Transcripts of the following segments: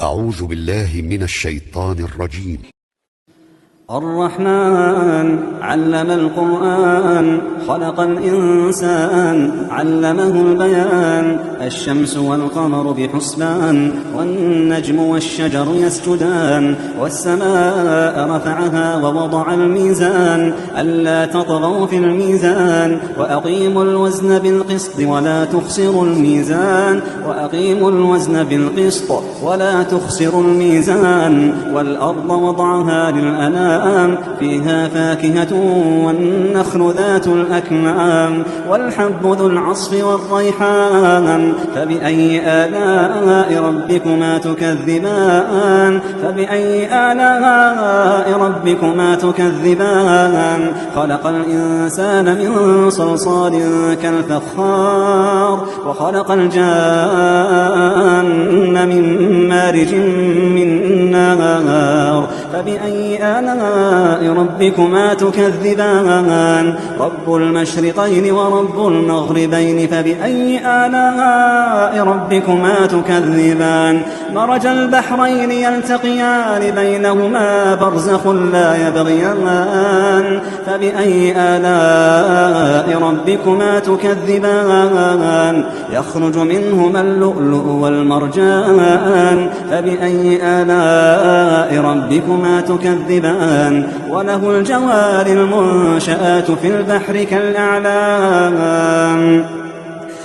أعوذ بالله من الشيطان الرجيم. الرحمن علم القرآن خلق الإنسان علمه البيان الشمس والقمر بحسبان والنجم والشجر يسجدان والسماء رفعها ووضع الميزان ألا تطغوا في الميزان وأقيموا الوزن بالقسط ولا تخسروا الميزان وأقيموا الوزن بالقسط ولا تخسروا الميزان والأرض وضعها للأنام فيها فاكهة والنخل ذات الأكمام والحب ذو العصف والريحان فبأي آلاء ربكما تكذبان فبأي آلاء ربكما تكذبان خلق الإنسان من صلصال كالفخار وخلق الجان من مارج من نار فبأي آلاء ربكما تكذبان رب المشرقين ورب المغربين فبأي آلاء ربكما تكذبان مرج البحرين يلتقيان بينهما برزخ لا يبغيان فبأي آلاء ربكما تكذبان يخرج منهما اللؤلؤ والمرجان فبأي آلاء ربكما تكذبان وله الجوار المنشآت في البحر كالأعلام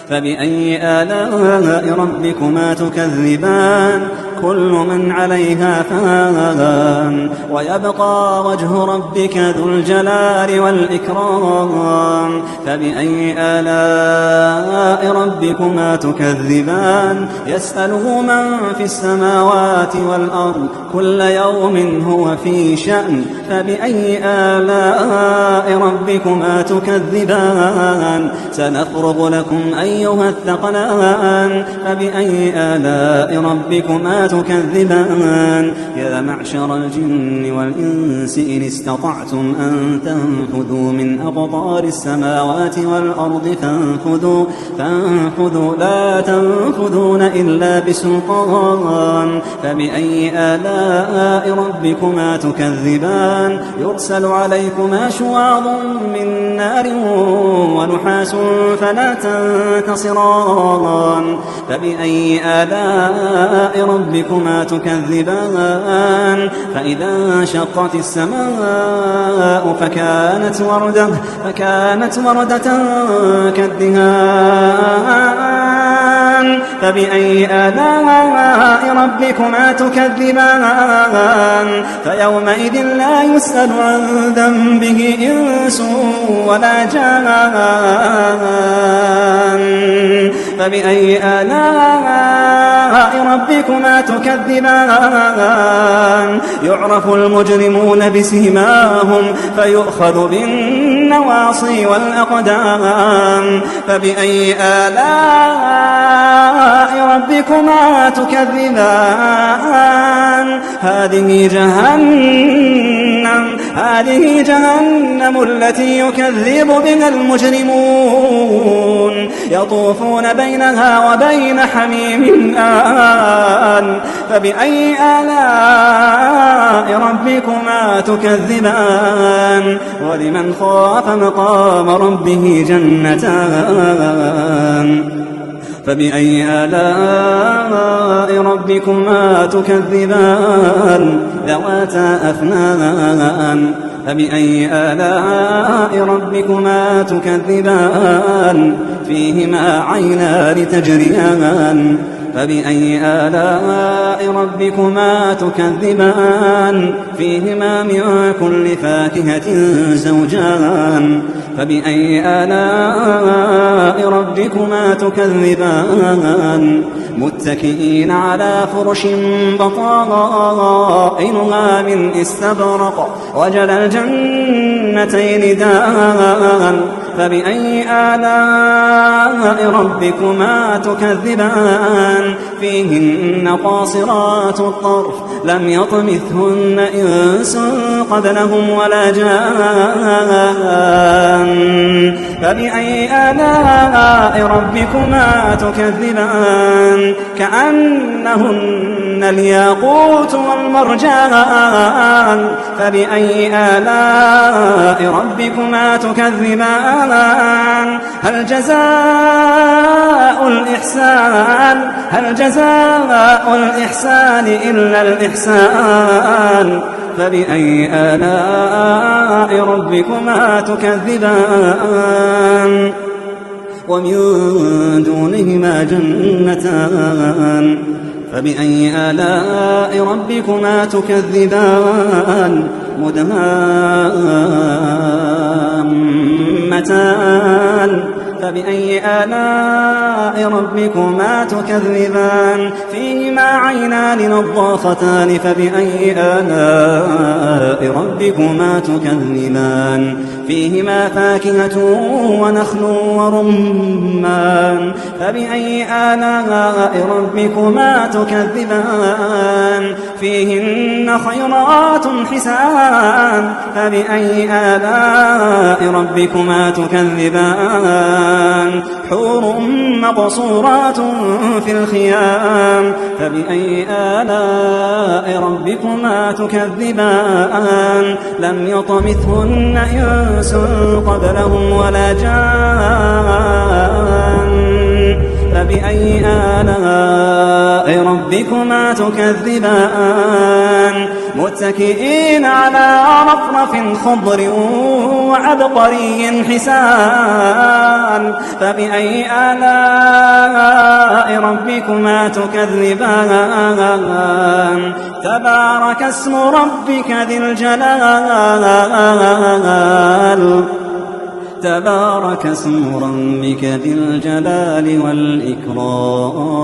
فبأي آلاء ربكما تكذبان كل من عليها فان ويبقى وجه ربك ذو الجلال والإكرام فبأي آلاء ربكما تكذبان يسأله من في السماوات والأرض كل يوم هو في شأن فبأي آلاء ربكما تكذبان سنفرغ لكم أيها الثقلان فبأي آلاء ربكما تكذبان يا معشر الجن والإنس إن استطعتم أن تنفذوا من أقطار السماوات والأرض فانفذوا لا تنفذون إلا بسلطان فبأي آلاء ربكما تكذبان يرسل عليكما شواظ من نار ونحاس فلا تنتصران فبأي آلاء ربكما تكذبان فإذا انشقت السماء فكانت وردة كالدهان فبأي آلاء ربكما تكذبان فيومئذ لا يسأل عن ذنبه إنس ولا جان فبأي آلاء ربكما تكذبان يعرف المجرمون بسيماهم فيؤخذ بالنواصي والأقدام فبأي آلاء ربكما تكذبان هذه جهنم التي يكذب بها المجرمون يطوفون بينها وبين حميم آن فبأي آلاء ربكما تكذبان ولمن خاف مقام ربه جنتان فبأي آلاء ربكما تكذبان ذواتا أفنان فبأي آلاء ربكما تكذبان فيهما عينان تجريان فبأي آلاء ربكما تكذبان فيهما من كل فاكهة زوجان فبأي آلاء ربكما تكذبان متكئين على فرش بطائنها من استبرق وجل الجنتين دان فبأي آلاء ربكما تكذبان فيهن قاصرات الطرف لم يطمثهن إنس قبلهم ولا جان فبأي آلاء ربكما تكذبان كأنهن فيهن الياقوت والمرجان فبأي آلاء ربكما تكذبان هل جزاء الإحسان إلا الإحسان فبأي آلاء ربكما تكذبان ومن دونهما جنتان فبأي آلاء ربكما تكذبان مدهامتان فبأي آلاء ربكما تكذبان فيهما عينان نضاختان فبأي آلاء ربكما تكذبان فيهما فاكهة ونخل ورمان فبأي آلاء ربكما تكذبان فيهن خيرات حسان فبأي آلاء ربكما تكذبان حور مقصورات في الخيام فبأي آلاء ربكما تكذبان لم يطمثهن إنس قبلهم ولا جان فبأي آلاء ربكما تكذبان متكئين على رفرف خضر وعبقري حسان فبأي آلاء ربكما تكذبان تبارك اسم ربك ذي الجلال والإكرام